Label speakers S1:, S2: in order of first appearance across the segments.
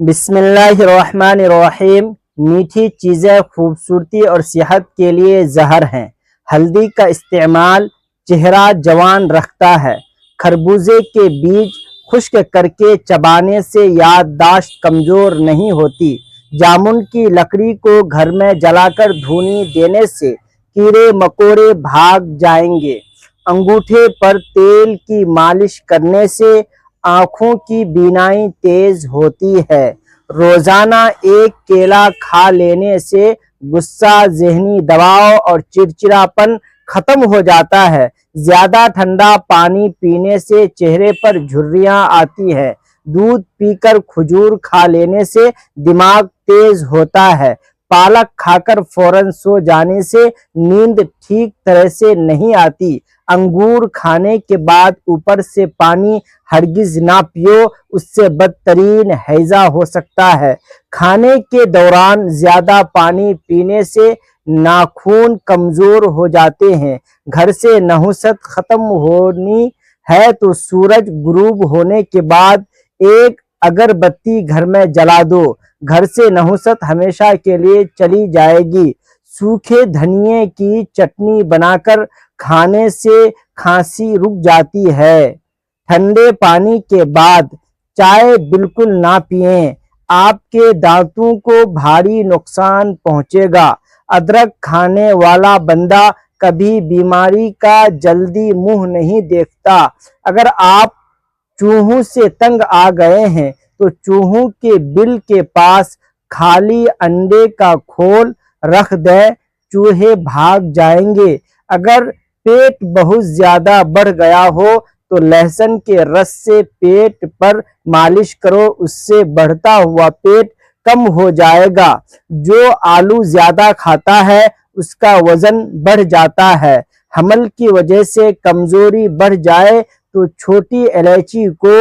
S1: بسم اللہ الرحمن الرحیم۔ میٹھی چیزیں خوبصورتی اور صحت کے لیے زہر ہیں۔ ہلدی کا استعمال چہرہ جوان رکھتا ہے۔ خربوزے کے بیج خشک کر کے چبانے سے یادداشت کمزور نہیں ہوتی۔ جامن کی لکڑی کو گھر میں جلا کر دھونی دینے سے کیڑے مکوڑے بھاگ جائیں گے۔ انگوٹھے پر تیل کی مالش کرنے سے آنکھوں کی بینائی تیز ہوتی ہے۔ روزانہ ایک کیلا کھا لینے سے غصہ، ذہنی دباؤ اور چڑچڑاپن ختم ہو جاتا ہے۔ زیادہ ٹھنڈا پانی پینے سے چہرے پر جھریاں آتی ہیں۔ دودھ پی کر کھجور کھا لینے سے دماغ تیز ہوتا ہے۔ پالک کھا کر فوراً سو جانے سے نیند ٹھیک طرح سے نہیں آتی۔ انگور کھانے کے بعد اوپر سے پانی ہرگز نہ پیو، اس سے بدترین ہیضہ ہو سکتا ہے۔ کھانے کے دوران زیادہ پانی پینے سے ناخن کمزور ہو جاتے ہیں۔ گھر سے نحوست ختم ہونی ہے تو سورج غروب ہونے کے بعد ایک اگربتی گھر میں جلا دو، گھر سے نحوست ہمیشہ کے لیے چلی جائے گی۔ سوکھے دھنیے کی چٹنی بنا کر کھانے سے کھانسی رک جاتی ہے۔ ٹھنڈے پانی کے بعد چائے بالکل نہ پئیں، آپ کے دانتوں کو بھاری نقصان پہنچے گا۔ ادرک کھانے والا بندہ کبھی بیماری کا جلدی منہ نہیں دیکھتا۔ اگر آپ چوہوں سے تنگ آ گئے ہیں تو چوہوں کے بل کے پاس خالی انڈے کا کھول رکھ دیں، چوہے بھاگ جائیں گے۔ اگر پیٹ بہت زیادہ بڑھ گیا ہو تو لہسن کے رس سے پیٹ پر مالش کرو، اس سے بڑھتا ہوا پیٹ کم ہو جائے گا۔ جو آلو زیادہ کھاتا ہے اس کا وزن بڑھ جاتا ہے۔ حمل کی وجہ سے کمزوری بڑھ جائے تو چھوٹی الائچی کو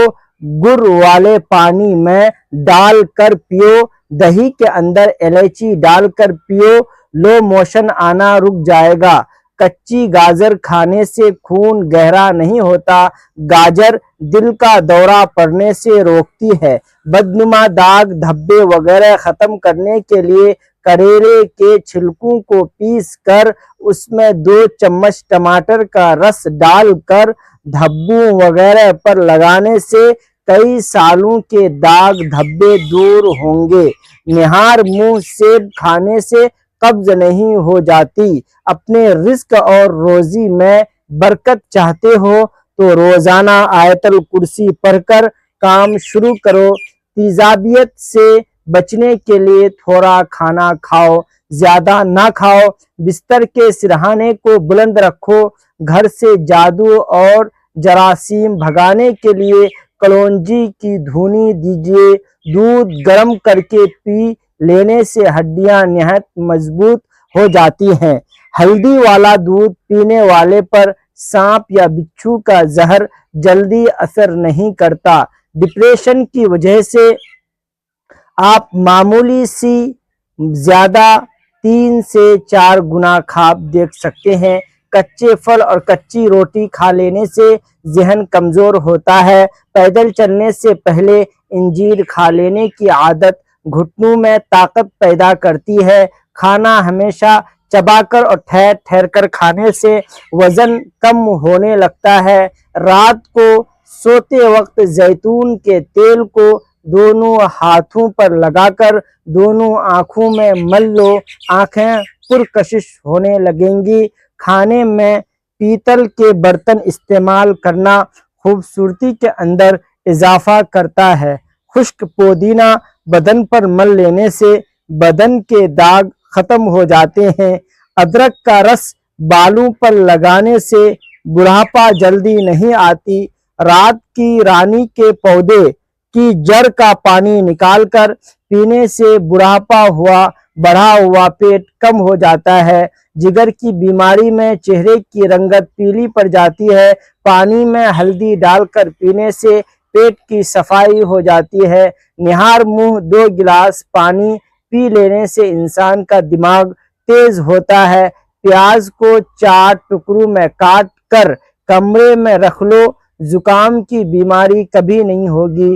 S1: گڑ والے پانی میں ڈال کر پیو، دہی کے اندر الائچی ڈال کر پیو، لو موشن آنا رک جائے گا۔ کچی گاجر کھانے سے خون گہرا نہیں ہوتا۔ گاجر دل کا دورہ پڑنے سے روکتی ہے۔ بدنما داغ دھبے وغیرہ ختم کرنے کے لیے کریلے کے چھلکوں کو پیس کر اس میں 2 چمچ ٹماٹر کا رس ڈال کر دھبوں وغیرہ پر لگانے سے کئی سالوں کے داغ دھبے دور ہوں گے۔ نہار منہ سیب کھانے سے قبض نہیں ہو جاتی۔ اپنے رزق اور روزی میں برکت چاہتے ہو تو روزانہ آیت الکرسی پڑھ کر کام شروع کرو۔ تیزابیت سے بچنے کے لیے تھوڑا کھانا کھاؤ، زیادہ نہ کھاؤ۔ بستر کے سرہانے کو بلند رکھو۔ گھر سے جادو اور جراثیم بھگانے کے لیے کلونجی کی دھونی دیجیے۔ دودھ گرم کر کے پی لینے سے ہڈیاں نہایت مضبوط ہو جاتی ہیں۔ ہلدی والا دودھ پینے والے پر سانپ یا بچھو کا زہر جلدی اثر نہیں کرتا۔ ڈپریشن کی وجہ سے آپ معمولی سی زیادہ 3 سے 4 گنا خواب دیکھ سکتے ہیں۔ کچے پھل اور کچی روٹی کھا لینے سے ذہن کمزور ہوتا ہے۔ پیدل چلنے سے پہلے انجیر کھا لینے کی عادت گھٹنوں میں طاقت پیدا کرتی ہے۔ کھانا ہمیشہ چبا کر اور ٹھہر ٹھہر کر کھانے سے وزن کم ہونے لگتا ہے۔ رات کو سوتے وقت زیتون کے تیل کو دونوں ہاتھوں پر لگا کر دونوں آنکھوں میں مل لو، آنکھیں پرکشش ہونے لگیں گی۔ کھانے میں پیتل کے برتن استعمال کرنا خوبصورتی کے اندر اضافہ کرتا ہے۔ خشک پودینہ بدن پر مل لینے سے بدن کے داغ ختم ہو جاتے ہیں۔ ادرک کا رس بالوں پر لگانے سے بڑھاپا جلدی نہیں آتی۔ رات کی رانی کے پودے کی جڑ کا پانی نکال کر پینے سے بڑھا ہوا پیٹ کم ہو جاتا ہے۔ جگر کی بیماری میں چہرے کی رنگت پیلی پڑ جاتی ہے۔ پانی میں ہلدی ڈال کر پینے سے پیٹ کی صفائی ہو جاتی ہے۔ نہار منہ 2 گلاس پانی پی لینے سے انسان کا دماغ تیز ہوتا ہے۔ پیاز کو 4 ٹکڑوں میں کاٹ کر کمرے میں رکھ لو، زکام کی بیماری کبھی نہیں ہوگی۔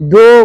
S1: 2